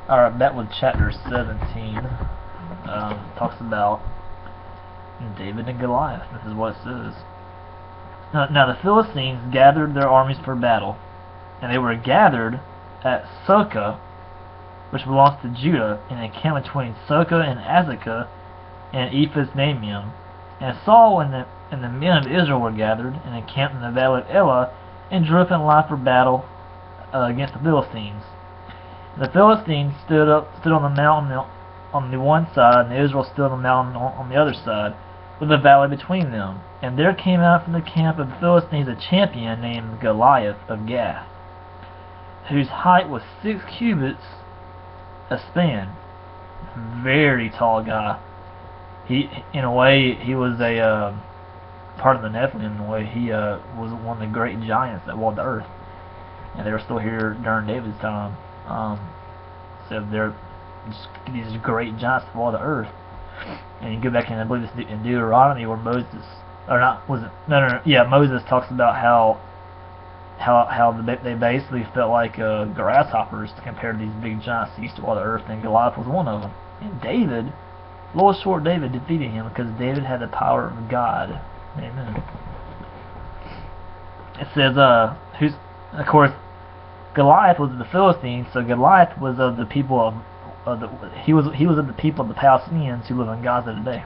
Alright, back with chapter 17. Talks about David and Goliath. This is what it says. Now the Philistines gathered their armies for battle, and they were gathered at Soka, which belongs to Judah, in a camp between Soka and Azekah and Ephes-Dammim. And Saul and the men of Israel were gathered and encamped in the valley of Elah, and drew up in line for battle against the Philistines. The Philistines stood on the mountain on the one side, and Israel stood on the mountain on the other side, with a valley between them. And there came out from the camp of the Philistines a champion named Goliath of Gath, whose height was 6 cubits a span. Very tall guy. In a way, he was a part of the Nephilim. In a way, he was one of the great giants that walked the earth, and they were still here during David's time. So they're just these great giants that walked the earth. And you go back and I believe it's in Deuteronomy where Moses, or not, was it? No, yeah, Moses talks about how they basically felt like grasshoppers compared to these big giants that used to walk the earth, and Goliath was one of them. And David, little short David, defeated him because David had the power of God. Amen. It says, of course, Goliath was of the Philistines, so Goliath was of the people he was of the people of the Palestinians who live in Gaza today.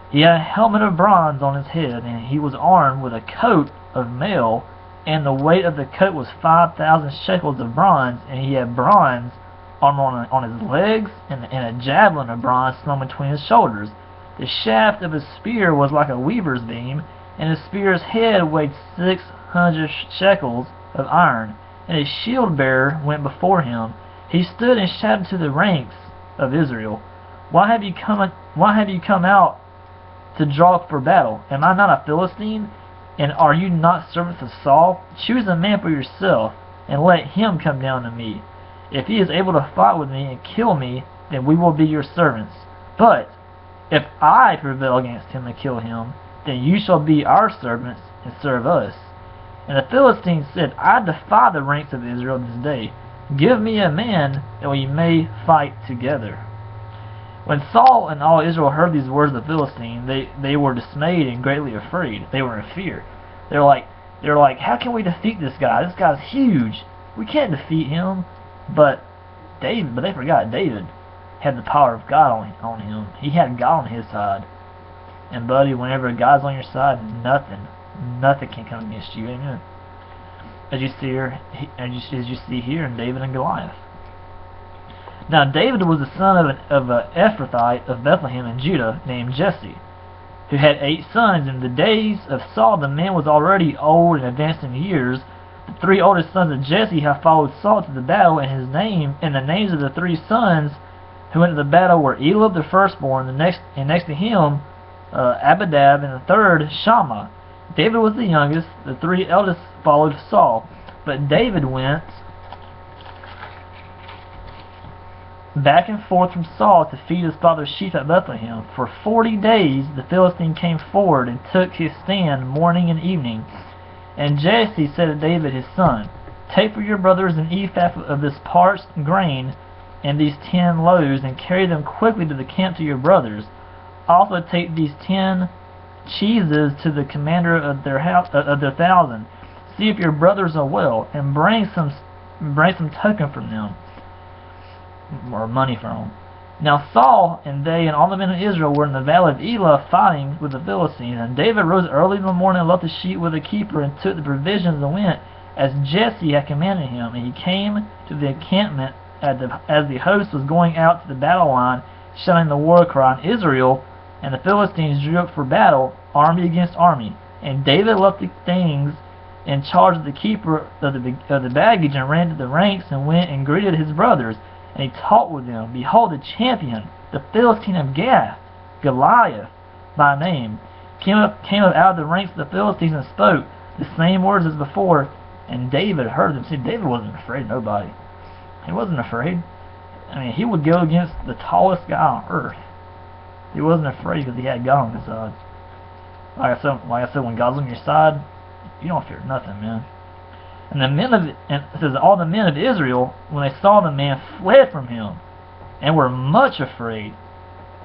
He had a helmet of bronze on his head, and he was armed with a coat of mail, and the weight of the coat was 5,000 shekels of bronze, and he had bronze armor on his legs, and a javelin of bronze slung between his shoulders. The shaft of his spear was like a weaver's beam, and his spear's head weighed 600 shekels of iron, and his shield bearer went before him. He stood and shouted to the ranks of Israel, Why have you come out to draw for battle? Am I not a Philistine? And are you not servants of Saul? Choose a man for yourself, and let him come down to me. If he is able to fight with me and kill me, then we will be your servants. But if I prevail against him and kill him, then you shall be our servants and serve us. And the Philistines said, I defy the ranks of Israel this day. Give me a man that we may fight together. When Saul and all Israel heard these words of the Philistine, they were dismayed and greatly afraid. They were in fear. They were like, how can we defeat this guy? This guy's huge. We can't defeat him. But they forgot David had the power of God on him. He had God on his side. And buddy, whenever God's on your side, nothing can come against you. Amen. As you see here in David and Goliath. Now David was the son of an Ephrathite of Bethlehem in Judah named Jesse, who had 8 sons. In the days of Saul, the man was already old and advanced in years. The 3 oldest sons of Jesse have followed Saul to the battle, and the names of the 3 sons who went to the battle were Eliab the firstborn, next to him Abinadab, and the third Shammah. David was the youngest. The 3 eldest followed Saul, but David went back and forth from Saul to feed his father's sheep at Bethlehem. For 40 days the Philistine came forward and took his stand morning and evening. And Jesse said to David his son, Take for your brothers an ephah of this parched grain and these 10 loaves, and carry them quickly to the camp to your brothers. Also take these 10 cheeses to the commander of their 1,000. See if your brothers are well, and bring some token from them, or money from them. Now Saul and they and all the men of Israel were in the valley of Elah fighting with the Philistines. And David rose early in the morning and left the sheep with the keeper, and took the provisions and went as Jesse had commanded him. And he came to the encampment as the host was going out to the battle line, shouting the war cry. And Israel and the Philistines drew up for battle, army against army. And David left the things in charge of the keeper of the baggage, and ran to the ranks, and went and greeted his brothers. And he talked with them. Behold, the champion, the Philistine of Gath, Goliath by name, came up out of the ranks of the Philistines, and spoke the same words as before. And David heard them. See, David wasn't afraid of nobody. He wasn't afraid. I mean, he would go against the tallest guy on earth. He wasn't afraid because he had God on his side. Like I said, when God's on your side, you don't fear nothing, man. And and it says all the men of Israel, when they saw the man, fled from him, and were much afraid.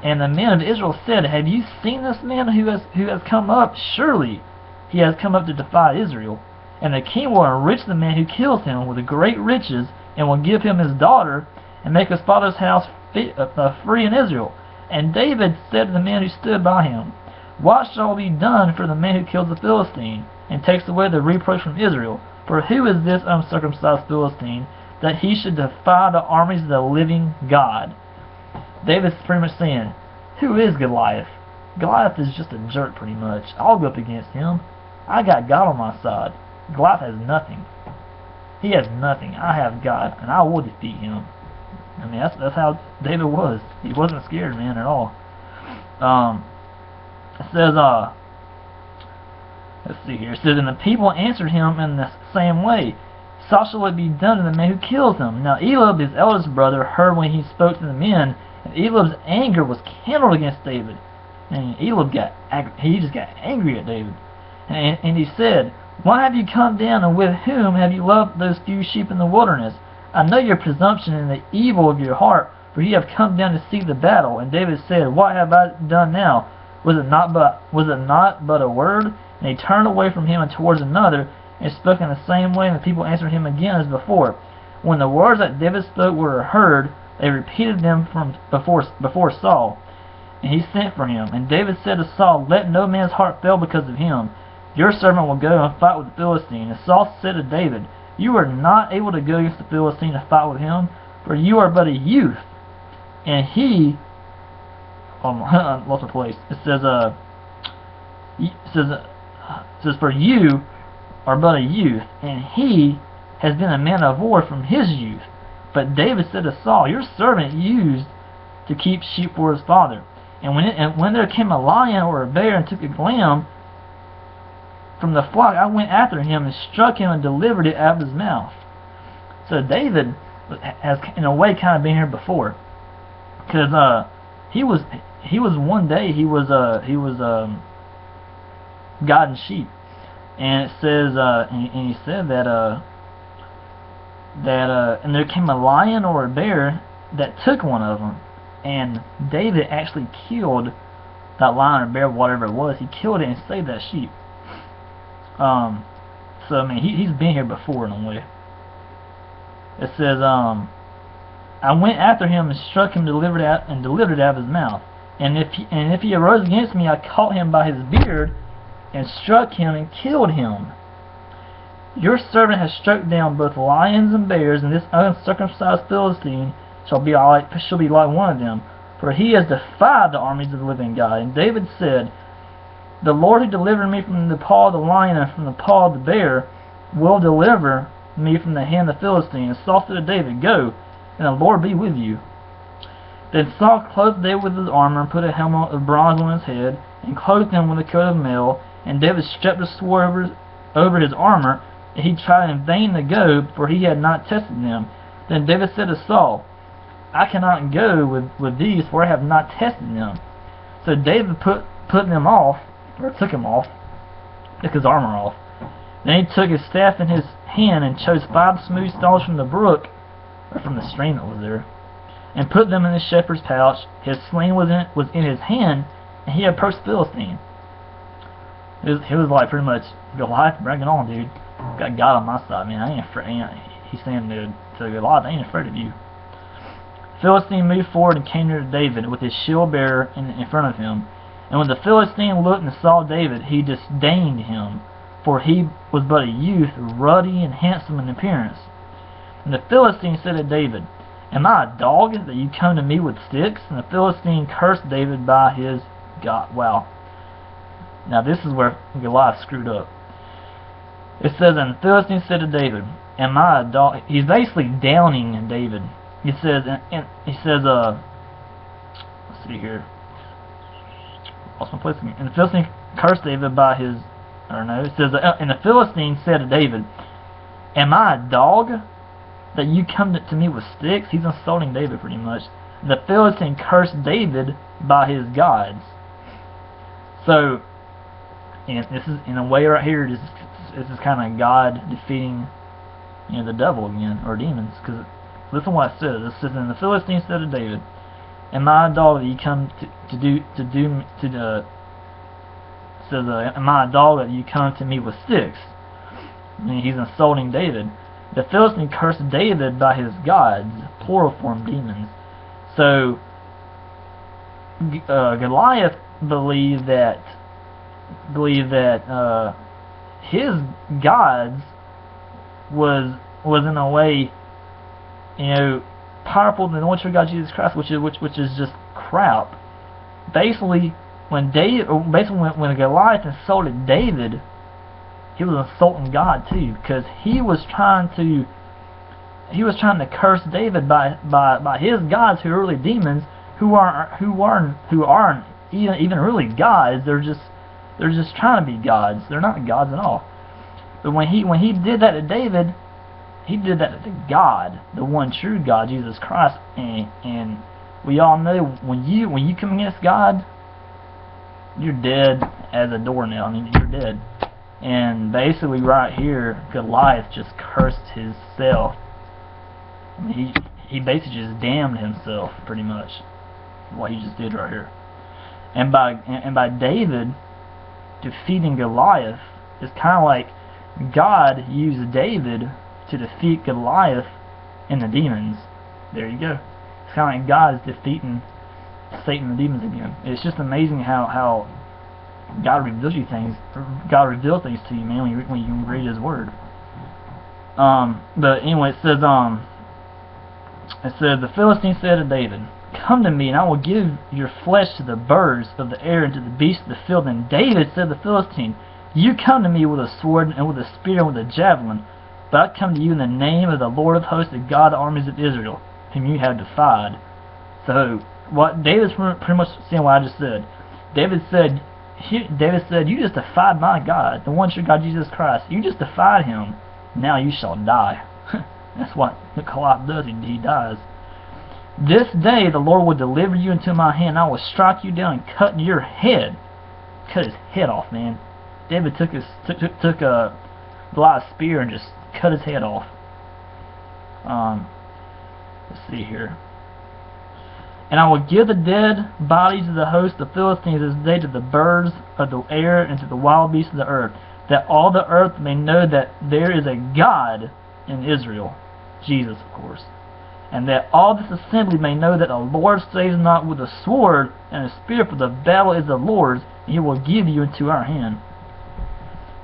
And the men of Israel said, Have you seen this man who has come up? Surely he has come up to defy Israel. And the king will enrich the man who kills him with great riches, and will give him his daughter, and make his father's house free in Israel. And David said to the man who stood by him, What shall be done for the man who kills the Philistine, and takes away the reproach from Israel? For who is this uncircumcised Philistine, that he should defy the armies of the living God? David's pretty much saying, who is Goliath? Goliath is just a jerk pretty much. I'll go up against him. I got God on my side. Goliath has nothing. He has nothing. I have God, and I will defeat him. I mean, that's how David was. He wasn't scared, man, at all. It says, let's see here. It says, and the people answered him in the same way. So shall it be done to the man who kills him. Now Eliab, his eldest brother, heard when he spoke to the men, and Eliab's anger was kindled against David. And Eliab just got angry at David. And he said, Why have you come down, and with whom have you left those few sheep in the wilderness? I know your presumption and the evil of your heart, for you have come down to see the battle. And David said, What have I done now? Was it not but a word? And he turned away from him and towards another, and spoke in the same way, and the people answered him again as before. When the words that David spoke were heard, they repeated them from before Saul. And he sent for him. And David said to Saul, Let no man's heart fail because of him. Your servant will go and fight with the Philistine. And Saul said to David, You are not able to go against the Philistine to fight with him, for you are but a youth. And he, I lost my place. It says, For you are but a youth, and he has been a man of war from his youth. But David said to Saul, Your servant used to keep sheep for his father. And when there came a lion or a bear and took a lamb from the flock, I went after him and struck him and delivered it out of his mouth. So David has, in a way, kind of been here before, because he was guiding sheep, and it says, and he said that and there came a lion or a bear that took one of them, and David actually killed that lion or bear, whatever it was. He killed it and saved that sheep. So I mean, he's been here before in a way. It says, I went after him and struck him, delivered it out of his mouth. And if he arose against me, I caught him by his beard and struck him and killed him. Your servant has struck down both lions and bears, and this uncircumcised Philistine shall be like one of them, for he has defied the armies of the living God. And David said, The Lord who delivered me from the paw of the lion and from the paw of the bear will deliver me from the hand of the Philistine. And Saul said to David, Go, and the Lord be with you. Then Saul clothed David with his armor, and put a helmet of bronze on his head, and clothed him with a coat of mail. And David strapped a sword over his armor, and he tried in vain to go, for he had not tested them. Then David said to Saul, I cannot go with these, for I have not tested them. So David put them off, or took him off, took his armor off. Then he took his staff in his hand, and chose 5 smooth stones from the brook, or from the stream that was there, and put them in the shepherd's pouch. His sling was in his hand, and he approached the Philistine. He was like pretty much, Goliath, bring it on, dude. Got God on my side, man. I ain't afraid. He's saying to Goliath, I ain't afraid of you. The Philistine moved forward and came near to David with his shield bearer in front of him. And when the Philistine looked and saw David, he disdained him, for he was but a youth, ruddy and handsome in appearance. And the Philistine said to David, Am I a dog that you come to me with sticks? And the Philistine cursed David by his God. Wow. Now this is where Goliath screwed up. It says, and the Philistine said to David, Am I a dog? He's basically downing David. He says, let's see here. Lost my place again. And the Philistine cursed David by his, I don't know. It says, and the Philistine said to David, Am I a dog that you come to me with sticks? He's insulting David pretty much. And the Philistine cursed David by his gods. So, and this is in a way right here. This is kind of God defeating the devil again, or demons. Because listen to what it says. It says, "And the Philistines said to David, Am I a dog that you come am I a dog that you come to me with sticks?" I mean, he's insulting David. The Philistine cursed David by his gods, plural form demons. So Goliath believed that his gods was in a way, powerful than the one true God Jesus Christ, which is just crap. Basically, when Goliath insulted David, he was insulting God too, because he was trying to curse David by his gods, who are really demons, who aren't even really gods. They're just trying to be gods. They're not gods at all. But when he did that to David, he did that to God, the one true God, Jesus Christ. And we all know when you come against God, you're dead as a doornail. I mean, you're dead. And basically, right here, Goliath just cursed himself. I mean, he basically just damned himself, pretty much, what he just did right here. And by David defeating Goliath, it's kind of like God used David to defeat Goliath and the demons. There you go. It's kind of like God is defeating Satan and the demons again. It's just amazing how God reveals you things. God reveals things to you, man, when you read His Word. But anyway, it says the Philistine said to David, "Come to me, and I will give your flesh to the birds of the air and to the beasts of the field." And David said to the Philistine, "You come to me with a sword and with a spear and with a javelin, but I come to you in the name of the Lord of hosts, the God of the armies of Israel, whom you have defied." So, what David's pretty much saying what I just said. David said, "You just defied my God, the one true God, Jesus Christ. You just defied Him. Now you shall die." That's what Goliath does. He dies. "This day the Lord will deliver you into my hand. I will strike you down and cut your head." Cut his head off, man. David took Goliath's spear and just cut his head off. Let's see here. "And I will give the dead bodies of the host of the Philistines this day to the birds of the air and to the wild beasts of the earth, that all the earth may know that there is a God in Israel," Jesus, of course, "and that all this assembly may know that the Lord saves not with a sword and a spear, for the battle is the Lord's, and He will give you into our hand."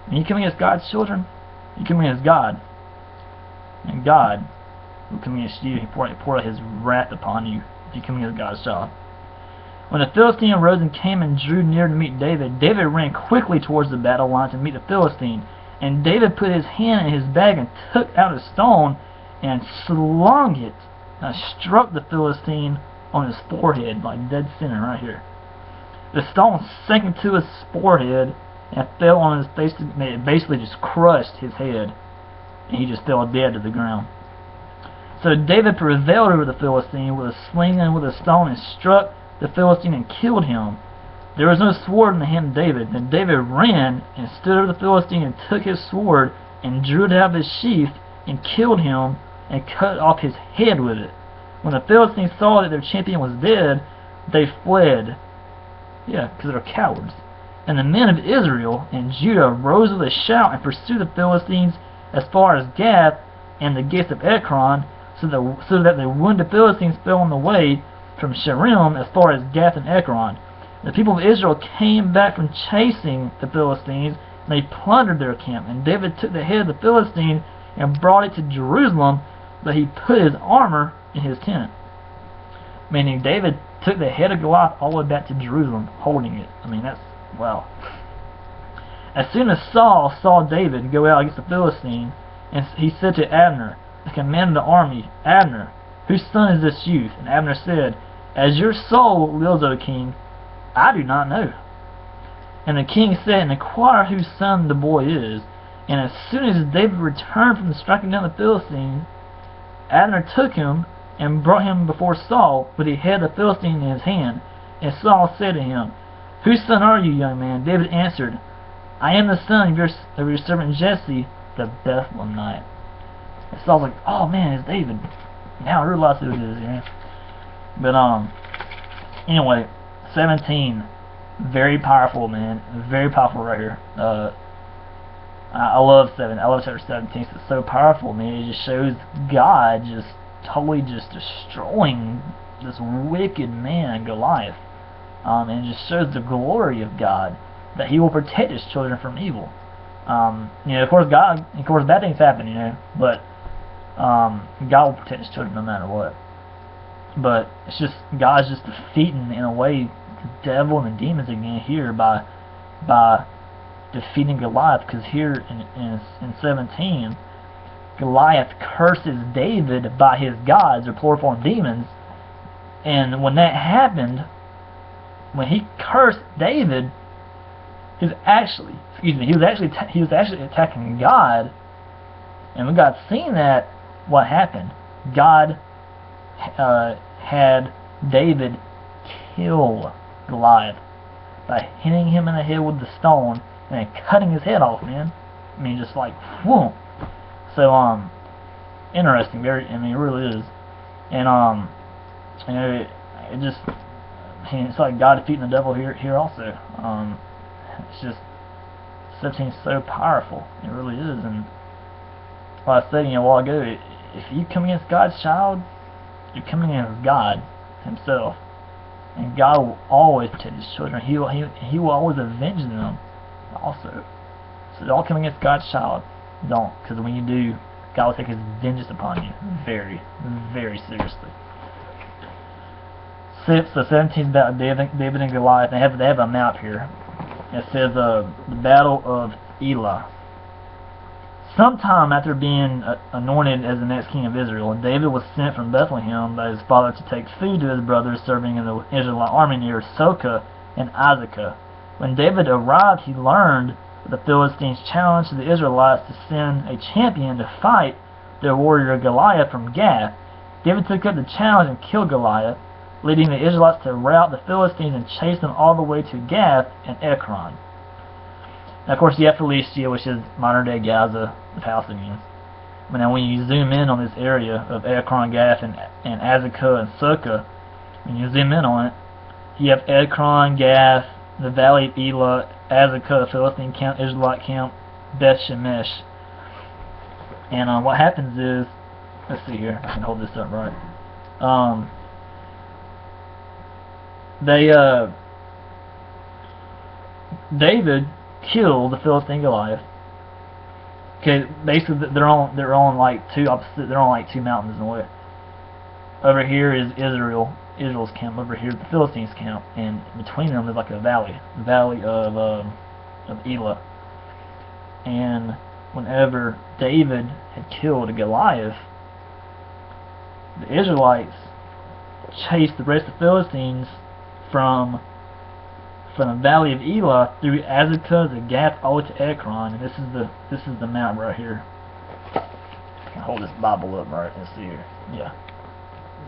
When you come against God's children, you come against God, and God will come against you. He pour out His wrath upon you if you come against God's child. When the Philistine arose and came and drew near to meet David, David ran quickly towards the battle line to meet the Philistine. And David put his hand in his bag and took out a stone and slung it and struck the Philistine on his forehead, like dead center right here. The stone sank into his forehead and fell on his face. It basically just crushed his head, and he just fell dead to the ground. So David prevailed over the Philistine with a sling and with a stone, and struck the Philistine and killed him. There was no sword in the hand of David. Then David ran and stood over the Philistine and took his sword and drew it out of his sheath and killed him and cut off his head with it. When the Philistines saw that their champion was dead, they fled. Yeah, because they're cowards. And the men of Israel and Judah rose with a shout and pursued the Philistines as far as Gath and the gates of Ekron, so that the wounded Philistines fell on the way from Sharim as far as Gath and Ekron. The people of Israel came back from chasing the Philistines, and they plundered their camp. And David took the head of the Philistine and brought it to Jerusalem, but he put his armor in his tent. Meaning David took the head of Goliath all the way back to Jerusalem, holding it. I mean, that's, wow. As soon as Saul saw David go out against the Philistine, and he said to Abner, the commander of the army, "Abner, whose son is this youth?" And Abner said, "As your soul lives, O king, I do not know." And the king said, "Inquire whose son the boy is." And as soon as David returned from striking down the Philistine, Abner took him and brought him before Saul with the head of the Philistine in his hand. And Saul said to him, "Whose son are you, young man?" David answered, "I am the son of your servant Jesse, the Bethlehemite." So I was like, oh man, it's David. Now I realize who it is, you know. But anyway, 17, very powerful, man, very powerful right here. I love chapter 17. It's so powerful, man. It just shows God just totally just destroying this wicked man Goliath, and it just shows the glory of God, that He will protect His children from evil. You know, of course, bad things happen, you know, but God will protect His children no matter what. But it's just God's just defeating in a way the devil and the demons again here by defeating Goliath, because here in 17, Goliath curses David by his gods, or plural form demons, and when that happened, when he cursed David, he was actually attacking God, and when God seen that, what happened? God had David kill Goliath by hitting him in the head with the stone and cutting his head off, man. I mean, just like, whoom. So, interesting, very, I mean, it really is. And, you know, it just, I mean, it's like God defeating the devil here also. It's just, 17 is so powerful. It really is. And like I said, you know, a while ago, if you come against God's child, you're coming against God Himself. And God will always protect His children. He will always avenge them also. So don't come against God's child. Don't. Because when you do, God will take His vengeance upon you very, very seriously. So 17 is about David and Goliath. They have a map here. It says the Battle of Elah. Sometime after being anointed as the next king of Israel, David was sent from Bethlehem by his father to take food to his brothers serving in the Israelite army near Soka and Azekah. When David arrived, he learned that the Philistines challenged the Israelites to send a champion to fight their warrior Goliath from Gath. David took up the challenge and killed Goliath, leading the Israelites to rout the Philistines and chase them all the way to Gath and Ekron. Now, of course, you have Philistia, which is modern-day Gaza, the Palestinians. But now, when you zoom in on this area of Ekron, Gath, and Azekah and Sukkah, when you zoom in on it, you have Ekron, Gath, the Valley of Elah, Azekah, Philistine camp, Israelite camp, Beth Shemesh. And what happens is, let's see here, I can hold this up right. David killed the Philistine Goliath. Okay, basically they're on like two mountains in a way. Over here is Israel's camp. Over here is the Philistines' camp, and between them is like a valley, the valley of Elah. And whenever David had killed Goliath, the Israelites chased the rest of the Philistines from the valley of Elah through Azekah to Gath all the way to Ekron, and this is the map right here. I can hold this Bible up right. Let's see here. Yeah,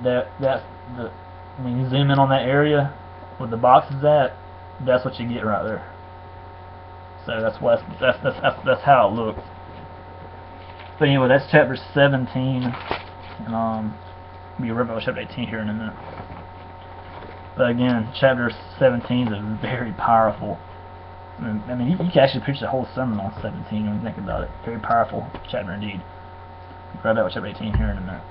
that's the, when you zoom in on that area where the box is at, that's what you get right there. So that's how it looks. But anyway, that's chapter 17, and we'll be right back with chapter 18 here in a minute. But again, chapter 17 is very powerful. I mean, you can actually preach the whole sermon on 17 when you think about it. Very powerful chapter indeed. Right back with chapter 18 here in a minute.